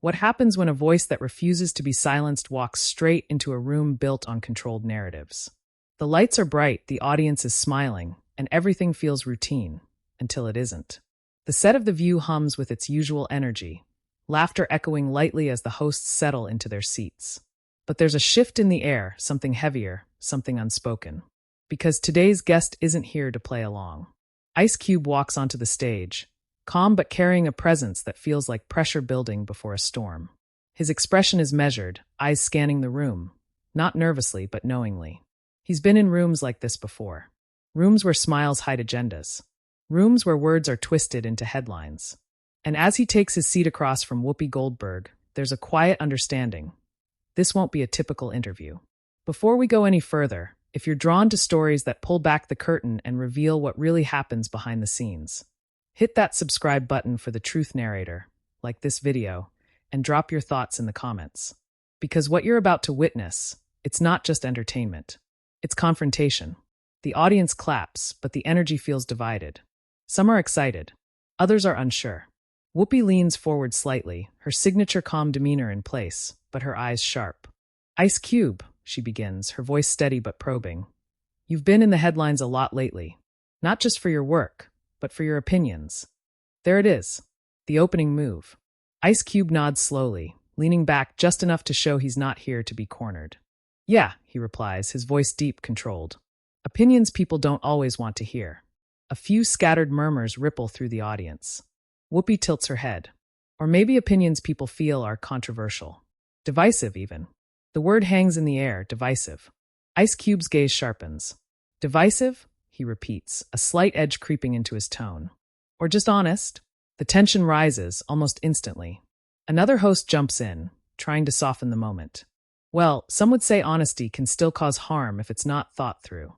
What happens when a voice that refuses to be silenced walks straight into a room built on controlled narratives? The lights are bright, the audience is smiling, and everything feels routine, until it isn't. The set of The View hums with its usual energy, laughter echoing lightly as the hosts settle into their seats. But there's a shift in the air, something heavier, something unspoken. Because today's guest isn't here to play along. Ice Cube walks onto the stage, calm but carrying a presence that feels like pressure building before a storm. His expression is measured, eyes scanning the room, not nervously but knowingly. He's been in rooms like this before. Rooms where smiles hide agendas. Rooms where words are twisted into headlines. And as he takes his seat across from Whoopi Goldberg, there's a quiet understanding. This won't be a typical interview. Before we go any further, if you're drawn to stories that pull back the curtain and reveal what really happens behind the scenes, hit that subscribe button for the truth narrator, like this video, and drop your thoughts in the comments. Because what you're about to witness, it's not just entertainment. It's confrontation. The audience claps, but the energy feels divided. Some are excited. Others are unsure. Whoopi leans forward slightly, her signature calm demeanor in place, but her eyes sharp. "Ice Cube," she begins, her voice steady but probing. "You've been in the headlines a lot lately. Not just for your work, but for your opinions." There it is, the opening move. Ice Cube nods slowly, leaning back just enough to show he's not here to be cornered. "Yeah," he replies, his voice deep, controlled. Opinions people don't always want to hear. A few scattered murmurs ripple through the audience. Whoopi tilts her head. Or maybe opinions people feel are controversial. Divisive, even. The word hangs in the air, divisive. Ice Cube's gaze sharpens. "Divisive?" he repeats, a slight edge creeping into his tone. "Or just honest?" The tension rises, almost instantly. Another host jumps in, trying to soften the moment. "Well, some would say honesty can still cause harm if it's not thought through."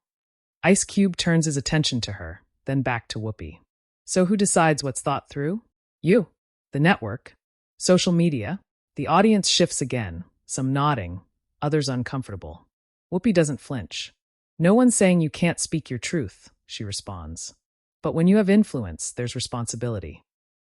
Ice Cube turns his attention to her, then back to Whoopi. "So who decides what's thought through? You. The network. Social media." The audience shifts again, some nodding, others uncomfortable. Whoopi doesn't flinch. "No one's saying you can't speak your truth," she responds. "But when you have influence, there's responsibility."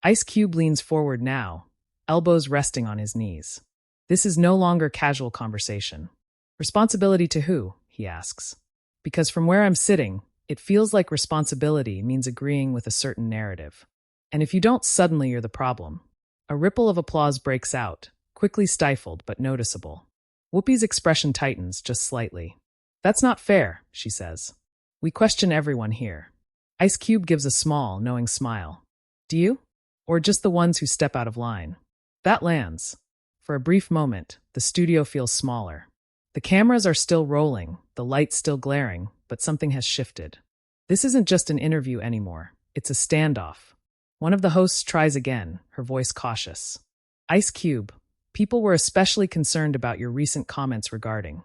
Ice Cube leans forward now, elbows resting on his knees. This is no longer casual conversation. "Responsibility to who?" he asks. "Because from where I'm sitting, it feels like responsibility means agreeing with a certain narrative. And if you don't, suddenly you're the problem." A ripple of applause breaks out, quickly stifled but noticeable. Whoopi's expression tightens just slightly. "That's not fair," she says. "We question everyone here." Ice Cube gives a small, knowing smile. "Do you? Or just the ones who step out of line?" That lands. For a brief moment, the studio feels smaller. The cameras are still rolling, the lights still glaring, but something has shifted. This isn't just an interview anymore. It's a standoff. One of the hosts tries again, her voice cautious. "Ice Cube, people were especially concerned about your recent comments regarding."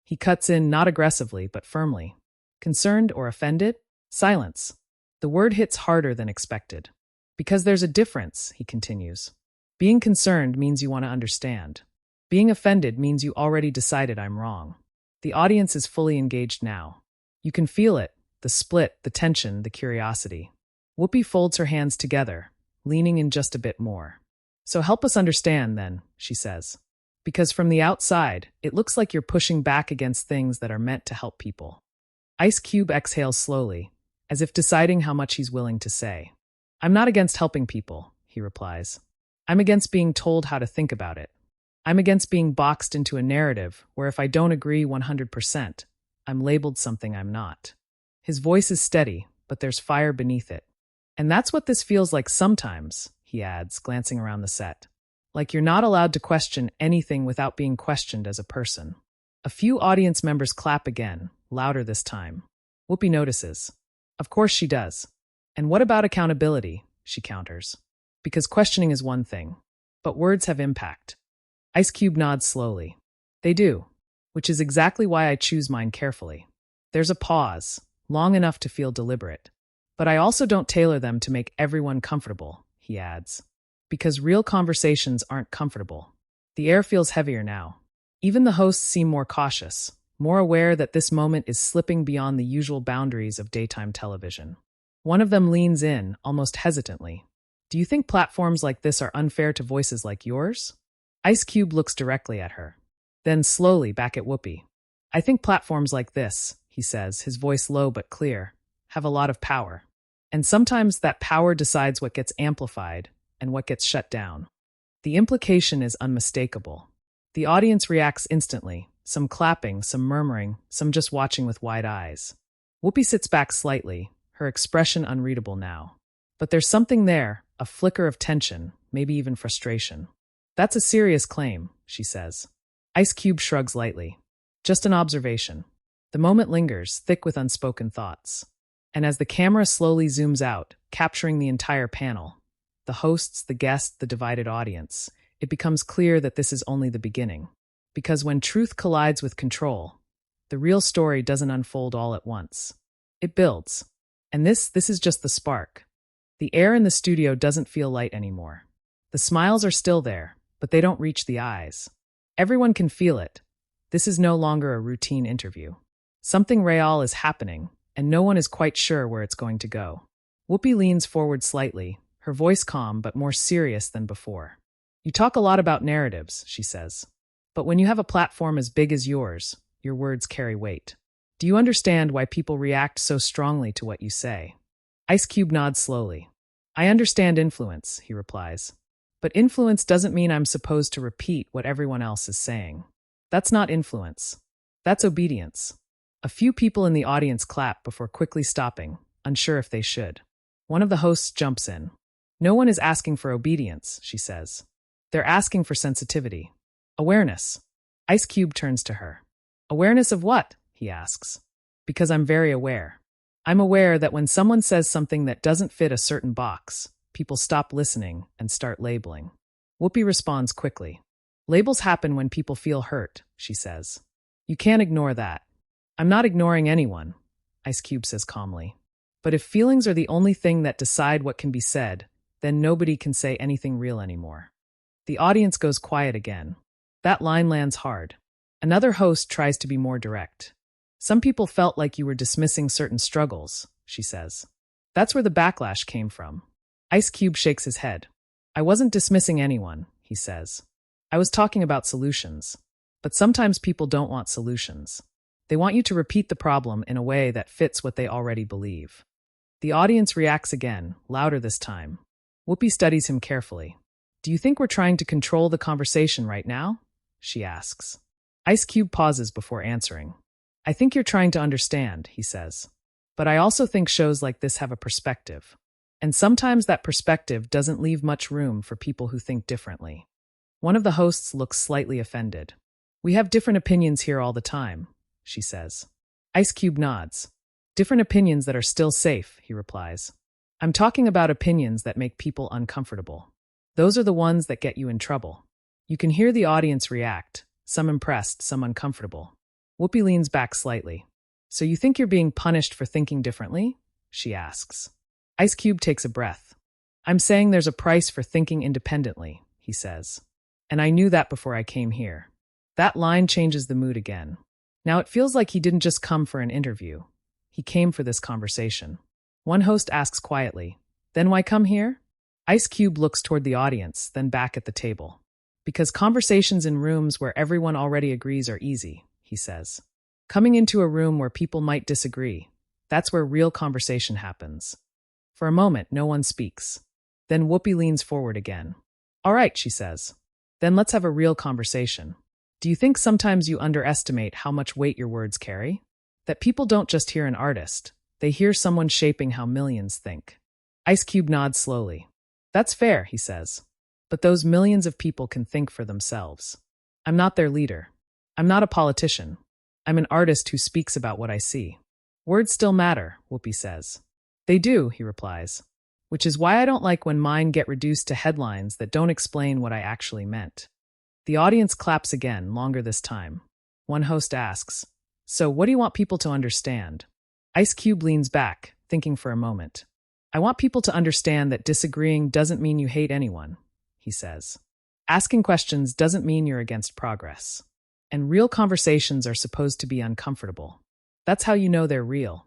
He cuts in not aggressively, but firmly. "Concerned or offended?" Silence. The word hits harder than expected. "Because there's a difference," he continues. "Being concerned means you want to understand. Being offended means you already decided I'm wrong." The audience is fully engaged now. You can feel it, the split, the tension, the curiosity. Whoopi folds her hands together, leaning in just a bit more. "So help us understand, then," she says. "Because from the outside, it looks like you're pushing back against things that are meant to help people." Ice Cube exhales slowly, as if deciding how much he's willing to say. "I'm not against helping people," he replies. "I'm against being told how to think about it. I'm against being boxed into a narrative where if I don't agree 100%, I'm labeled something I'm not." His voice is steady, but there's fire beneath it. "And that's what this feels like sometimes," he adds, glancing around the set. "Like you're not allowed to question anything without being questioned as a person." A few audience members clap again, louder this time. Whoopi notices. "Of course she does. And what about accountability?" she counters. "Because questioning is one thing, but words have impact." Ice Cube nods slowly. "They do, which is exactly why I choose mine carefully." There's a pause, long enough to feel deliberate. "But I also don't tailor them to make everyone comfortable," he adds. "Because real conversations aren't comfortable." The air feels heavier now. Even the hosts seem more cautious, more aware that this moment is slipping beyond the usual boundaries of daytime television. One of them leans in, almost hesitantly. "Do you think platforms like this are unfair to voices like yours?" Ice Cube looks directly at her. Then slowly back at Whoopi. I think platforms like this, he says, his voice low but clear, have a lot of power. And sometimes that power decides what gets amplified and what gets shut down. The implication is unmistakable. The audience reacts instantly, some clapping, some murmuring, some just watching with wide eyes. Whoopi sits back slightly, her expression unreadable now. But there's something there, a flicker of tension, maybe even frustration. That's a serious claim, she says. Ice Cube shrugs lightly. Just an observation. The moment lingers, thick with unspoken thoughts. And as the camera slowly zooms out, capturing the entire panel, the hosts, the guests, the divided audience, it becomes clear that this is only the beginning. Because when truth collides with control, the real story doesn't unfold all at once. It builds. And this is just the spark. The air in the studio doesn't feel light anymore. The smiles are still there, but they don't reach the eyes. Everyone can feel it. This is no longer a routine interview. Something real is happening, and no one is quite sure where it's going to go. Whoopi leans forward slightly, her voice calm but more serious than before. You talk a lot about narratives, she says. But when you have a platform as big as yours, your words carry weight. Do you understand why people react so strongly to what you say? Ice Cube nods slowly. I understand influence, he replies. But influence doesn't mean I'm supposed to repeat what everyone else is saying. That's not influence. That's obedience. A few people in the audience clap before quickly stopping, unsure if they should. One of the hosts jumps in. No one is asking for obedience, she says. They're asking for sensitivity. Awareness. Ice Cube turns to her. Awareness of what? He asks. Because I'm very aware. I'm aware that when someone says something that doesn't fit a certain box, people stop listening and start labeling. Whoopi responds quickly. Labels happen when people feel hurt, she says. You can't ignore that. I'm not ignoring anyone, Ice Cube says calmly. But if feelings are the only thing that decide what can be said, then nobody can say anything real anymore. The audience goes quiet again. That line lands hard. Another host tries to be more direct. Some people felt like you were dismissing certain struggles, she says. That's where the backlash came from. Ice Cube shakes his head. I wasn't dismissing anyone, he says. I was talking about solutions. But sometimes people don't want solutions. They want you to repeat the problem in a way that fits what they already believe. The audience reacts again, louder this time. Whoopi studies him carefully. Do you think we're trying to control the conversation right now? She asks. Ice Cube pauses before answering. I think you're trying to understand, he says. But I also think shows like this have a perspective. And sometimes that perspective doesn't leave much room for people who think differently. One of the hosts looks slightly offended. We have different opinions here all the time, she says. Ice Cube nods. Different opinions that are still safe, he replies. I'm talking about opinions that make people uncomfortable. Those are the ones that get you in trouble. You can hear the audience react, some impressed, some uncomfortable. Whoopi leans back slightly. So you think you're being punished for thinking differently? She asks. Ice Cube takes a breath. I'm saying there's a price for thinking independently, he says. And I knew that before I came here. That line changes the mood again. Now it feels like he didn't just come for an interview. He came for this conversation. One host asks quietly, Then why come here? Ice Cube looks toward the audience, then back at the table. Because conversations in rooms where everyone already agrees are easy, he says. Coming into a room where people might disagree, that's where real conversation happens. For a moment, no one speaks. Then Whoopi leans forward again. All right, she says. Then let's have a real conversation. Do you think sometimes you underestimate how much weight your words carry? That people don't just hear an artist, they hear someone shaping how millions think. Ice Cube nods slowly. That's fair, he says. But those millions of people can think for themselves. I'm not their leader. I'm not a politician. I'm an artist who speaks about what I see. Words still matter, Whoopi says. They do, he replies. Which is why I don't like when mine get reduced to headlines that don't explain what I actually meant. The audience claps again, longer this time. One host asks, So what do you want people to understand? Ice Cube leans back, thinking for a moment. I want people to understand that disagreeing doesn't mean you hate anyone, he says. Asking questions doesn't mean you're against progress. And real conversations are supposed to be uncomfortable. That's how you know they're real.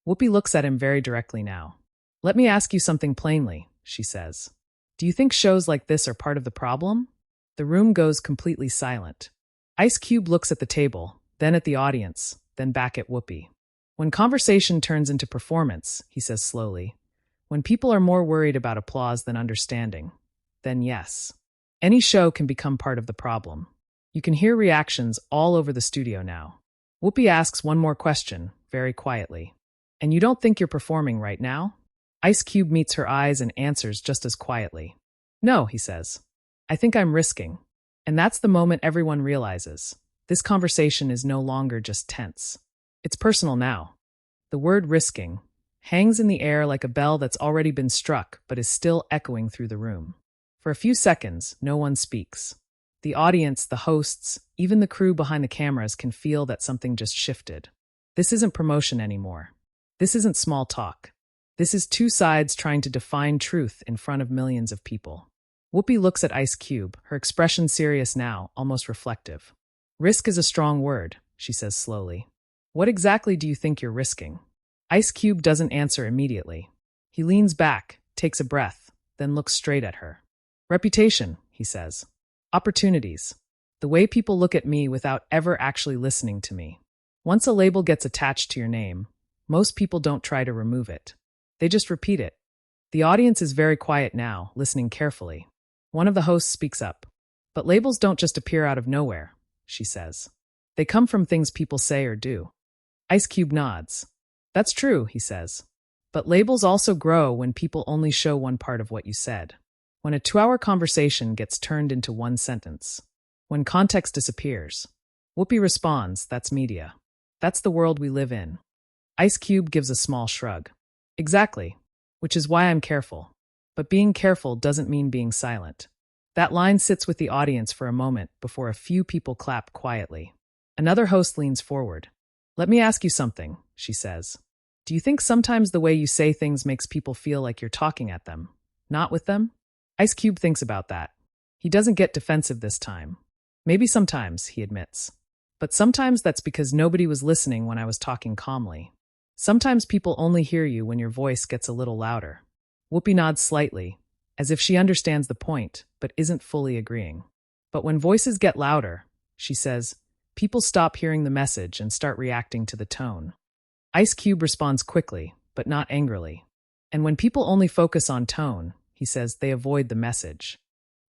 Whoopi looks at him very directly now. Let me ask you something plainly, she says. Do you think shows like this are part of the problem? The room goes completely silent. Ice Cube looks at the table, then at the audience, then back at Whoopi. When conversation turns into performance, he says slowly, when people are more worried about applause than understanding, then yes. Any show can become part of the problem. You can hear reactions all over the studio now. Whoopi asks one more question, very quietly. And you don't think you're performing right now? Ice Cube meets her eyes and answers just as quietly. No, he says. I think I'm risking. And that's the moment everyone realizes. This conversation is no longer just tense. It's personal now. The word risking hangs in the air like a bell that's already been struck but is still echoing through the room. For a few seconds, no one speaks. The audience, the hosts, even the crew behind the cameras can feel that something just shifted. This isn't promotion anymore. This isn't small talk. This is two sides trying to define truth in front of millions of people. Whoopi looks at Ice Cube, her expression serious now, almost reflective. Risk is a strong word, she says slowly. What exactly do you think you're risking? Ice Cube doesn't answer immediately. He leans back, takes a breath, then looks straight at her. Reputation, he says. Opportunities. The way people look at me without ever actually listening to me. Once a label gets attached to your name, most people don't try to remove it. They just repeat it. The audience is very quiet now, listening carefully. One of the hosts speaks up. But labels don't just appear out of nowhere, she says. They come from things people say or do. Ice Cube nods. That's true, he says. But labels also grow when people only show one part of what you said. When a 2-hour conversation gets turned into one sentence. When context disappears. Whoopi responds, that's media. That's the world we live in. Ice Cube gives a small shrug. Exactly. Which is why I'm careful. But being careful doesn't mean being silent. That line sits with the audience for a moment before a few people clap quietly. Another host leans forward. Let me ask you something, she says. Do you think sometimes the way you say things makes people feel like you're talking at them, not with them? Ice Cube thinks about that. He doesn't get defensive this time. Maybe sometimes, he admits. But sometimes that's because nobody was listening when I was talking calmly. Sometimes people only hear you when your voice gets a little louder. Whoopi nods slightly, as if she understands the point, but isn't fully agreeing. But when voices get louder, she says, people stop hearing the message and start reacting to the tone. Ice Cube responds quickly, but not angrily. And when people only focus on tone, he says, they avoid the message.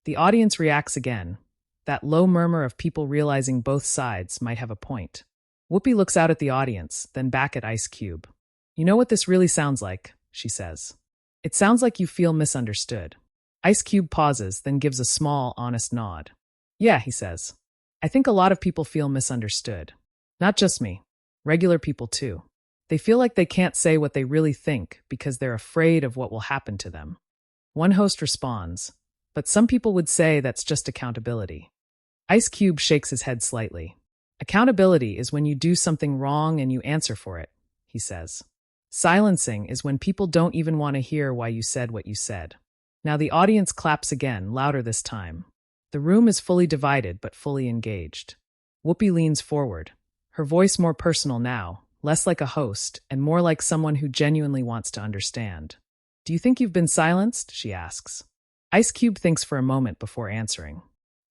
The audience reacts again, that low murmur of people realizing both sides might have a point. Whoopi looks out at the audience, then back at Ice Cube. You know what this really sounds like, she says. It sounds like you feel misunderstood. Ice Cube pauses, then gives a small, honest nod. Yeah, he says. I think a lot of people feel misunderstood. Not just me. Regular people too. They feel like they can't say what they really think because they're afraid of what will happen to them. One host responds, but some people would say that's just accountability. Ice Cube shakes his head slightly. Accountability is when you do something wrong and you answer for it, he says. Silencing is when people don't even want to hear why you said what you said. Now the audience claps again, louder this time. The room is fully divided but fully engaged. Whoopi leans forward, her voice more personal now, less like a host and more like someone who genuinely wants to understand. Do you think you've been silenced? She asks. Ice Cube thinks for a moment before answering.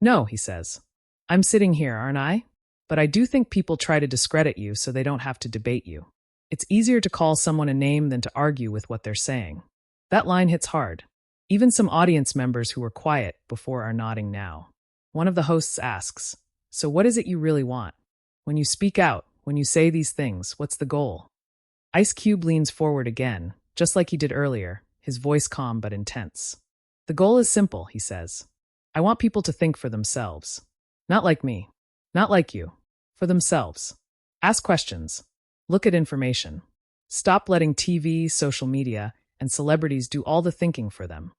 No, he says. I'm sitting here, aren't I? But I do think people try to discredit you so they don't have to debate you. It's easier to call someone a name than to argue with what they're saying. That line hits hard. Even some audience members who were quiet before are nodding now. One of the hosts asks, so what is it you really want? When you speak out, when you say these things, what's the goal? Ice Cube leans forward again, just like he did earlier, his voice calm but intense. The goal is simple, he says. I want people to think for themselves. Not like me. Not like you. For themselves. Ask questions. Look at information. Stop letting TV, social media, and celebrities do all the thinking for them.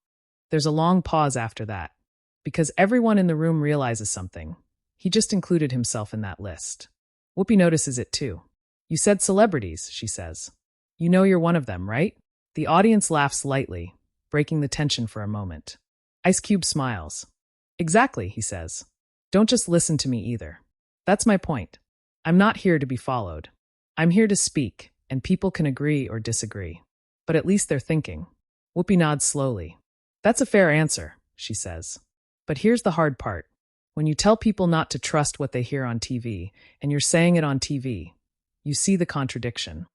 There's a long pause after that, because everyone in the room realizes something. He just included himself in that list. Whoopi notices it too. You said celebrities, she says. You know you're one of them, right? The audience laughs lightly, breaking the tension for a moment. Ice Cube smiles. Exactly, he says. Don't just listen to me either. That's my point. I'm not here to be followed. I'm here to speak, and people can agree or disagree. But at least they're thinking. Whoopi nods slowly. That's a fair answer, she says. But here's the hard part. When you tell people not to trust what they hear on TV, and you're saying it on TV, you see the contradiction.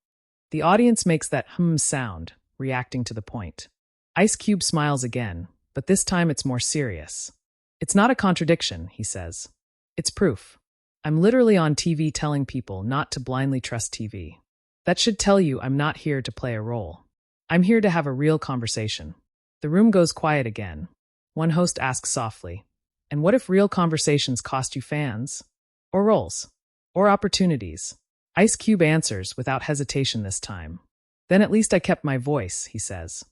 The audience makes that sound, reacting to the point. Ice Cube smiles again, but this time it's more serious. It's not a contradiction, he says. It's proof. I'm literally on TV telling people not to blindly trust TV. That should tell you I'm not here to play a role. I'm here to have a real conversation. The room goes quiet again. One host asks softly, and what if real conversations cost you fans? Or roles? Or opportunities? Ice Cube answers without hesitation this time. Then at least I kept my voice, he says.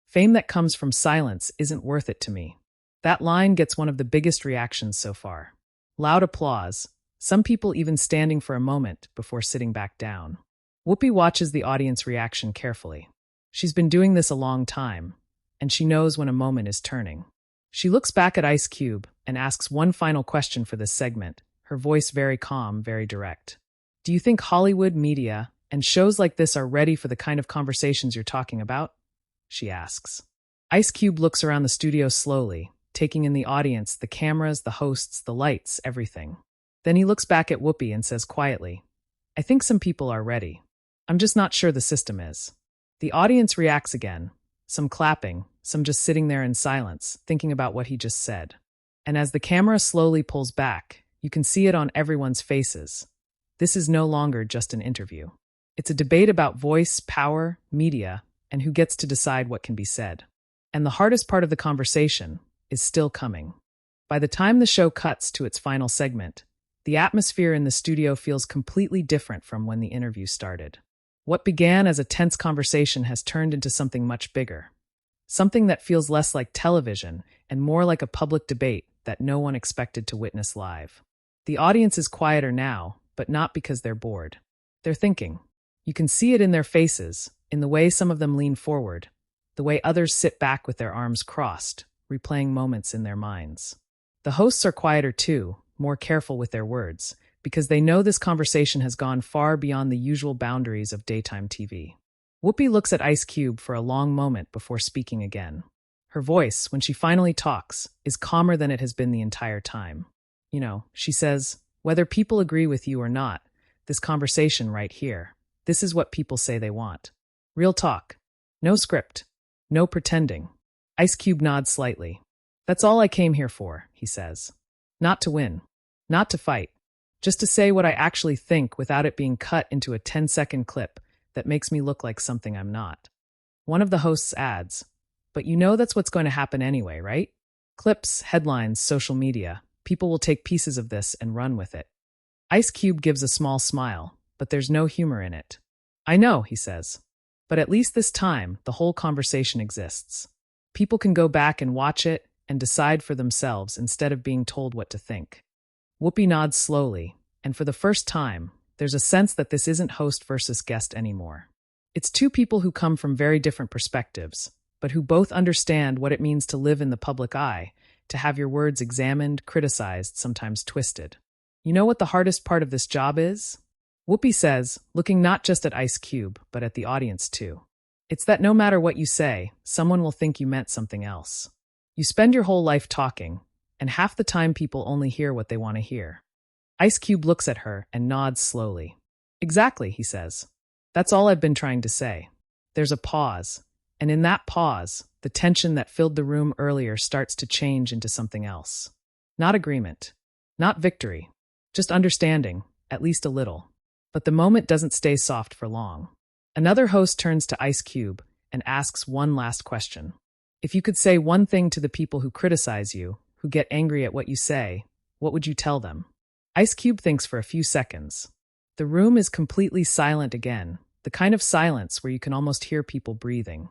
Fame that comes from silence isn't worth it to me. That line gets one of the biggest reactions so far. Loud applause, some people even standing for a moment before sitting back down. Whoopi watches the audience reaction carefully. She's been doing this a long time, and she knows when a moment is turning. She looks back at Ice Cube and asks one final question for this segment, her voice very calm, very direct. Do you think Hollywood, media, and shows like this are ready for the kind of conversations you're talking about? She asks. Ice Cube looks around the studio slowly, taking in the audience, the cameras, the hosts, the lights, everything. Then he looks back at Whoopi and says quietly, I think some people are ready. I'm just not sure the system is. The audience reacts again, some clapping, some just sitting there in silence, thinking about what he just said. And as the camera slowly pulls back, you can see it on everyone's faces. This is no longer just an interview. It's a debate about voice, power, media, and who gets to decide what can be said. And the hardest part of the conversation is still coming. By the time the show cuts to its final segment, the atmosphere in the studio feels completely different from when the interview started. What began as a tense conversation has turned into something much bigger. Something that feels less like television and more like a public debate that no one expected to witness live. The audience is quieter now, but not because they're bored. They're thinking. You can see it in their faces, in the way some of them lean forward, the way others sit back with their arms crossed, replaying moments in their minds. The hosts are quieter too, more careful with their words, because they know this conversation has gone far beyond the usual boundaries of daytime TV. Whoopi looks at Ice Cube for a long moment before speaking again. Her voice, when she finally talks, is calmer than it has been the entire time. She says, whether people agree with you or not, this conversation right here, this is what people say they want. Real talk. No script. No pretending. Ice Cube nods slightly. That's all I came here for, he says. Not to win. Not to fight. Just to say what I actually think without it being cut into a 10-second clip that makes me look like something I'm not. One of the hosts adds, but you know that's what's going to happen anyway, right? Clips, headlines, social media. People will take pieces of this and run with it. Ice Cube gives a small smile, but there's no humor in it. I know, he says. But at least this time, the whole conversation exists. People can go back and watch it and decide for themselves instead of being told what to think. Whoopi nods slowly, and for the first time, there's a sense that this isn't host versus guest anymore. It's two people who come from very different perspectives, but who both understand what it means to live in the public eye, to have your words examined, criticized, sometimes twisted. You know what the hardest part of this job is? Whoopi says, looking not just at Ice Cube, but at the audience too. It's that no matter what you say, someone will think you meant something else. You spend your whole life talking, and half the time people only hear what they want to hear. Ice Cube looks at her and nods slowly. Exactly, he says. That's all I've been trying to say. There's a pause, and in that pause, the tension that filled the room earlier starts to change into something else. Not agreement. Not victory. Just understanding, at least a little. But the moment doesn't stay soft for long. Another host turns to Ice Cube and asks one last question. If you could say one thing to the people who criticize you, who get angry at what you say, what would you tell them? Ice Cube thinks for a few seconds. The room is completely silent again, the kind of silence where you can almost hear people breathing.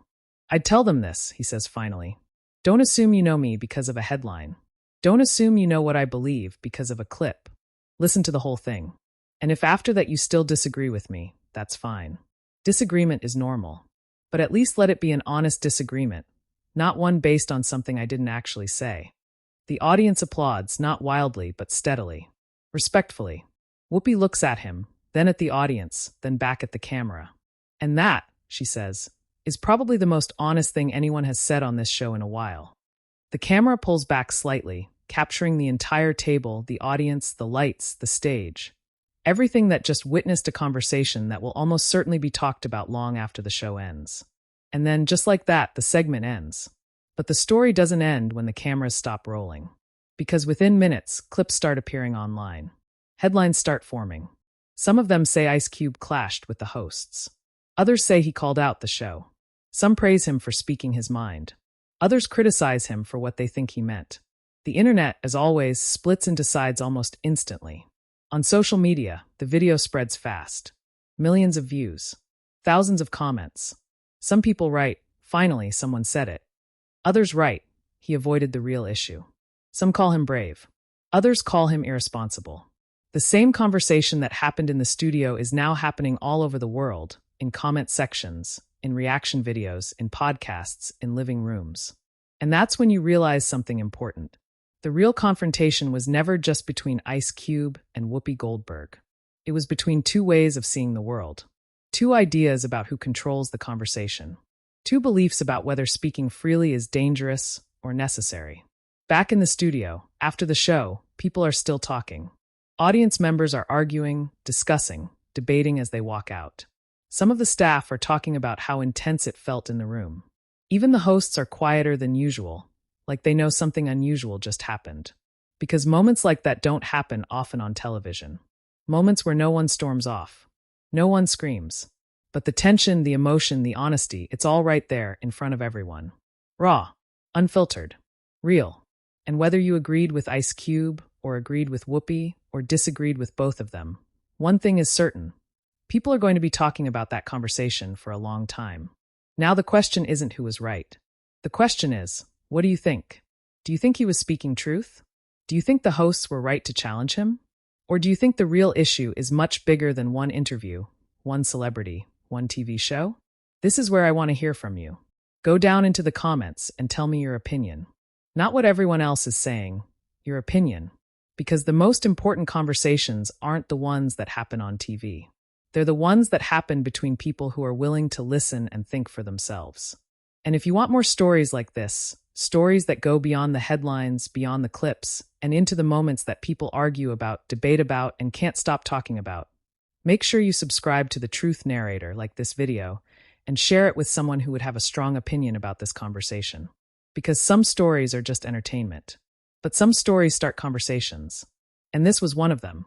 I'd tell them this, he says finally. Don't assume you know me because of a headline. Don't assume you know what I believe because of a clip. Listen to the whole thing. And if after that you still disagree with me, that's fine. Disagreement is normal. But at least let it be an honest disagreement, not one based on something I didn't actually say. The audience applauds, not wildly, but steadily. Respectfully. Whoopi looks at him, then at the audience, then back at the camera. And that, she says, is probably the most honest thing anyone has said on this show in a while. The camera pulls back slightly, capturing the entire table, the audience, the lights, the stage. Everything that just witnessed a conversation that will almost certainly be talked about long after the show ends. And then, just like that, the segment ends. But the story doesn't end when the cameras stop rolling. Because within minutes, clips start appearing online. Headlines start forming. Some of them say Ice Cube clashed with the hosts. Others say he called out the show. Some praise him for speaking his mind. Others criticize him for what they think he meant. The internet, as always, splits into sides almost instantly. On social media, the video spreads fast. Millions of views. Thousands of comments. Some people write, "Finally, someone said it." Others write, "He avoided the real issue." Some call him brave. Others call him irresponsible. The same conversation that happened in the studio is now happening all over the world, in comment sections, in reaction videos, in podcasts, in living rooms. And that's when you realize something important. The real confrontation was never just between Ice Cube and Whoopi Goldberg. It was between two ways of seeing the world. Two ideas about who controls the conversation. Two beliefs about whether speaking freely is dangerous or necessary. Back in the studio, after the show, people are still talking. Audience members are arguing, discussing, debating as they walk out. Some of the staff are talking about how intense it felt in the room. Even the hosts are quieter than usual, like they know something unusual just happened. Because moments like that don't happen often on television. Moments where no one storms off. No one screams. But the tension, the emotion, the honesty, it's all right there in front of everyone. Raw, unfiltered, real. And whether you agreed with Ice Cube, or agreed with Whoopi, or disagreed with both of them, one thing is certain. People are going to be talking about that conversation for a long time. Now the question isn't who was right. The question is, what do you think? Do you think he was speaking truth? Do you think the hosts were right to challenge him? Or do you think the real issue is much bigger than one interview, one celebrity, one TV show? This is where I want to hear from you. Go down into the comments and tell me your opinion. Not what everyone else is saying, your opinion. Because the most important conversations aren't the ones that happen on TV. They're the ones that happen between people who are willing to listen and think for themselves. And if you want more stories like this, stories that go beyond the headlines, beyond the clips, and into the moments that people argue about, debate about, and can't stop talking about, make sure you subscribe to the Truth Narrator like this video and share it with someone who would have a strong opinion about this conversation. Because some stories are just entertainment, but some stories start conversations. And this was one of them.